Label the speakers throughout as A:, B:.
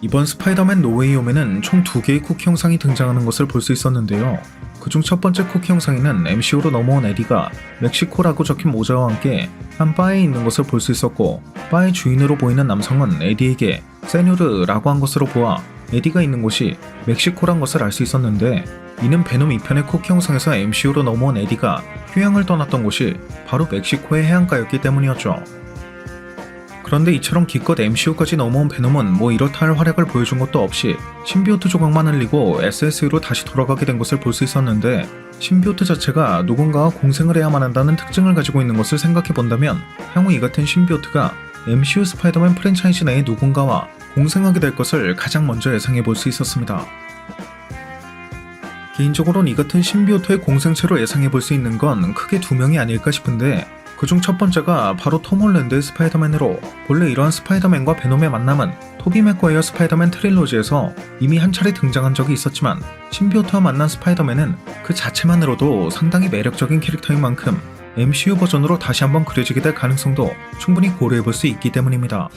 A: 이번 스파이더맨 노웨이 홈에는 총 2개의 쿠키 영상이 등장하는 것을 볼 수 있었는데요. 그중 첫 번째 쿠키 영상에는 MCU로 넘어온 에디가 멕시코라고 적힌 모자와 함께 한 바에 있는 것을 볼 수 있었고, 바의 주인으로 보이는 남성은 에디에게 세뇨르라고 한 것으로 보아 에디가 있는 곳이 멕시코란 것을 알 수 있었는데, 이는 베놈 2편의 쿠키 영상에서 MCU로 넘어온 에디가 휴양을 떠났던 곳이 바로 멕시코의 해안가였기 때문이었죠. 그런데 이처럼 기껏 MCU까지 넘어온 베놈은 뭐 이렇다 할 활약을 보여준 것도 없이 신비오트 조각만 흘리고 SSU로 다시 돌아가게 된 것을 볼 수 있었는데, 신비오트 자체가 누군가와 공생을 해야만 한다는 특징을 가지고 있는 것을 생각해본다면 향후 이 같은 신비오트가 MCU 스파이더맨 프랜차이즈 내의 누군가와 공생하게 될 것을 가장 먼저 예상해볼 수 있었습니다. 개인적으로는 이 같은 신비오트의 공생체로 예상해볼 수 있는 건 크게 2명이 아닐까 싶은데, 그중 첫 번째가 바로 톰 홀랜드의 스파이더맨으로, 본래 이러한 스파이더맨과 베놈의 만남은 토비 맥과이어 스파이더맨 트릴로지에서 이미 한 차례 등장한 적이 있었지만, 신비오트와 만난 스파이더맨은 그 자체만으로도 상당히 매력적인 캐릭터인 만큼 MCU 버전으로 다시 한번 그려지게 될 가능성도 충분히 고려해볼 수 있기 때문입니다.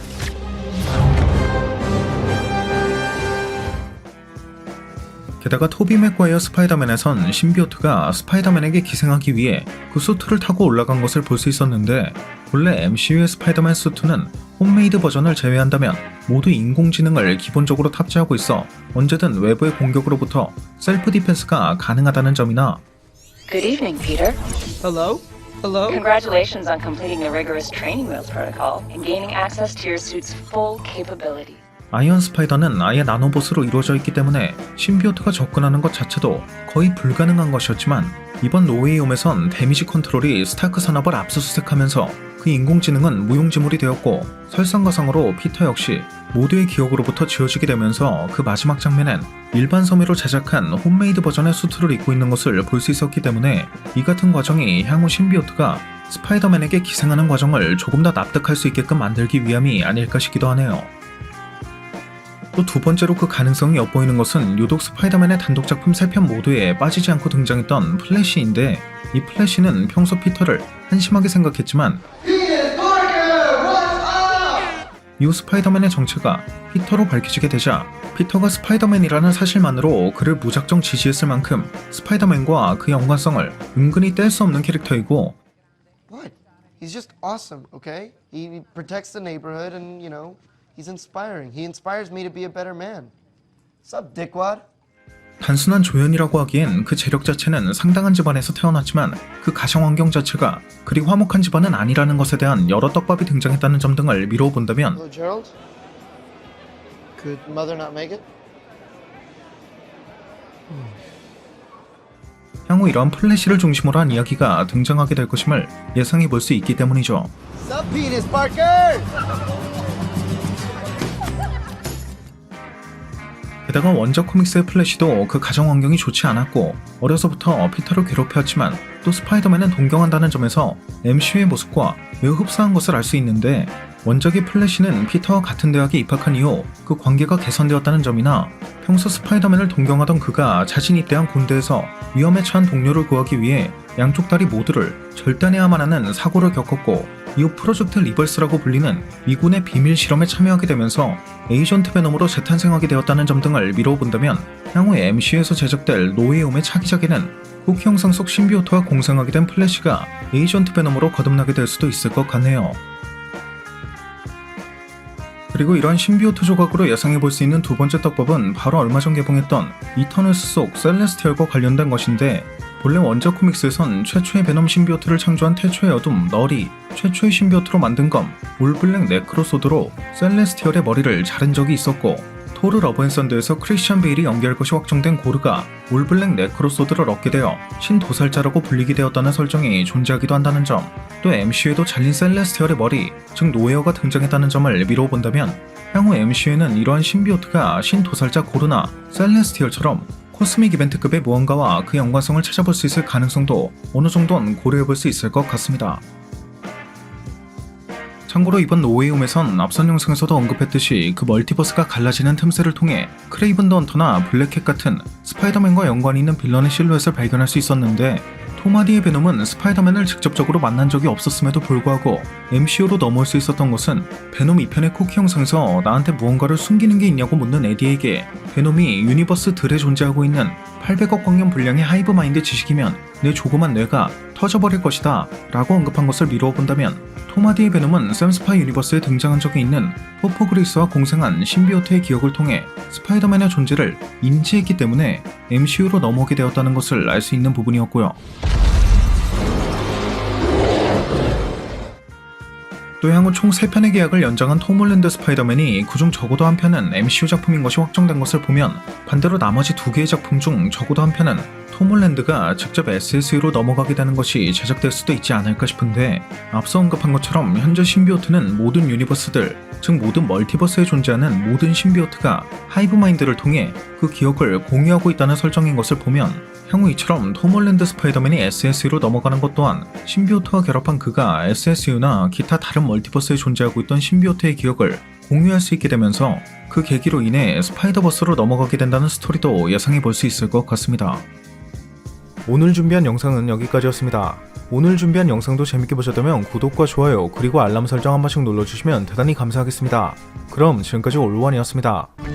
A: 게다가 토비 맥과이어 스파이더맨에선 신비오트가 스파이더맨에게 기생하기 위해 그 수트를 타고 올라간 것을 볼 수 있었는데, 본래 MCU의 스파이더맨 수트는 홈메이드 버전을 제외한다면 모두 인공지능을 기본적으로 탑재하고 있어 언제든 외부의 공격으로부터 셀프 디펜스가 가능하다는 점이나,
B: Good evening, Peter.
C: Hello? Hello?
B: Congratulations on completing the rigorous training wheels protocol and gaining access to your suit's full capability.
A: 아이언 스파이더는 아예 나노봇으로 이루어져 있기 때문에 신비오트가 접근하는 것 자체도 거의 불가능한 것이었지만, 이번 노웨이 홈에선 데미지 컨트롤이 스타크 산업을 압수수색하면서 그 인공지능은 무용지물이 되었고, 설상가상으로 피터 역시 모두의 기억으로부터 지워지게 되면서 그 마지막 장면엔 일반 섬유로 제작한 홈메이드 버전의 수트를 입고 있는 것을 볼 수 있었기 때문에, 이 같은 과정이 향후 신비오트가 스파이더맨에게 기생하는 과정을 조금 더 납득할 수 있게끔 만들기 위함이 아닐까 싶기도 하네요. 또 두 번째로 그 가능성이 엿보이는 것은 유독 스파이더맨의 단독작품 3편 모두에 빠지지 않고 등장했던 플래시인데, 이 플래시는 평소 피터를 한심하게 생각했지만 이후 스파이더맨의 정체가 피터로 밝혀지게 되자 피터가 스파이더맨이라는 사실만으로 그를 무작정 지지했을 만큼 스파이더맨과 그 연관성을 은근히 뗄 수 없는 캐릭터이고,
D: What? He's just awesome, okay? He protects the neighborhood and, you know, he's inspiring. He inspires me to be a better man. What's up, dickwad?
A: 단순한 조연이라고 하기엔 그 재력 자체는 상당한 집안에서 태어났지만 그 가정 환경 자체가 그리 화목한 집안은 아니라는 것에 대한 여러 떡밥이 등장했다는 점 등을 미루어 본다면,
D: Hello, Gerald? Could mother not make it?
A: 향후 이러한 플래시를 중심으로 한 이야기가 등장하게 될 것임을 예상해 볼 수 있기 때문이죠.
D: What's up, Penis Parker?
A: 게다가 원작 코믹스의 플래시도 그 가정 환경이 좋지 않았고, 어려서부터 피터를 괴롭혀왔지만 또 스파이더맨은 동경한다는 점에서 MCU의 모습과 매우 흡사한 것을 알 수 있는데, 원작의 플래시는 피터와 같은 대학에 입학한 이후 그 관계가 개선되었다는 점이나, 평소 스파이더맨을 동경하던 그가 자신이 입대한 군대에서 위험에 처한 동료를 구하기 위해 양쪽 다리 모두를 절단해야만 하는 사고를 겪었고, 이후 프로젝트 리버스라고 불리는 미군의 비밀 실험에 참여하게 되면서 에이전트 베놈으로 재탄생하게 되었다는 점 등을 미루어 본다면, 향후 MCU에서 제작될 노웨이 홈의 차기작에는 쿠키 영상 속 신비오트와 공생하게 된 플래시가 에이전트 베놈으로 거듭나게 될 수도 있을 것 같네요. 그리고 이러한 신비오트 조각으로 예상해볼 수 있는 두 번째 떡밥은 바로 얼마 전 개봉했던 이터널스 속 셀레스티얼과 관련된 것인데, 본래 원작 코믹스에선 최초의 베놈 신비오트를 창조한 태초의 어둠 너리, 최초의 신비오트로 만든 검 올블랙 네크로소드로 셀레스티얼의 머리를 자른 적이 있었고, 토르 러브앤선더에서 크리스찬 베일이 연기할 것이 확정된 고르가 올블랙 네크로소드를 얻게 되어 신도살자라고 불리게 되었다는 설정이 존재하기도 한다는 점, 또 MCU에도 잘린 셀레스티얼의 머리, 즉 노웨어가 등장했다는 점을 미루어 본다면, 향후 MCU에는 이러한 신비오트가 신도살자 고르나 셀레스티얼처럼 코스믹 이벤트급의 무언가와 그 연관성을 찾아볼 수 있을 가능성도 어느 정도는 고려해볼 수 있을 것 같습니다. 참고로 이번 노웨이 홈에선 앞선 영상에서도 언급했듯이 그 멀티버스가 갈라지는 틈새를 통해 크레이븐 더 헌터나 블랙캣 같은 스파이더맨과 연관이 있는 빌런의 실루엣을 발견할 수 있었는데, 톰 하디의 베놈은 스파이더맨을 직접적으로 만난 적이 없었음에도 불구하고 MCU로 넘어올 수 있었던 것은 베놈 2편의 쿠키 영상에서 나한테 무언가를 숨기는 게 있냐고 묻는 에디에게 베놈이 유니버스 들에 존재하고 있는 800억 광년 분량의 하이브 마인드 지식이면 내 조그만 뇌가 터져버릴 것이다 라고 언급한 것을 미루어 본다면 톰 하디의 베놈은 샘 스파이 유니버스에 등장한 적이 있는 포포그리스와 공생한 신비오트의 기억을 통해 스파이더맨의 존재를 인지했기 때문에 MCU로 넘어오게 되었다는 것을 알 수 있는 부분이었고요. 또 향후 총 3편의 계약을 연장한 톰 홀랜드 스파이더맨이 그중 적어도 한 편은 MCU 작품인 것이 확정된 것을 보면 반대로 나머지 2개의 작품 중 적어도 한 편은 톰 홀랜드가 직접 SSU로 넘어가게 되는 것이 제작될 수도 있지 않을까 싶은데 앞서 언급한 것처럼 현재 신비오트는 모든 유니버스들, 즉 모든 멀티버스에 존재하는 모든 신비오트가 하이브 마인드를 통해 그 기억을 공유하고 있다는 설정인 것을 보면 향후 이처럼 톰 홀랜드 스파이더맨이 SSU로 넘어가는 것 또한 신비오트와 결합한 그가 SSU나 기타 다른 멀티버스에 존재하고 있던 신비오트의 기억을 공유할 수 있게 되면서 그 계기로 인해 스파이더버스로 넘어가게 된다는 스토리도 예상해 볼 수 있을 것 같습니다. 오늘 준비한 영상은 여기까지였습니다. 오늘 준비한 영상도 재밌게 보셨다면 구독과 좋아요 그리고 알람 설정 한 번씩 눌러주시면 대단히 감사하겠습니다. 그럼 지금까지 올원이었습니다.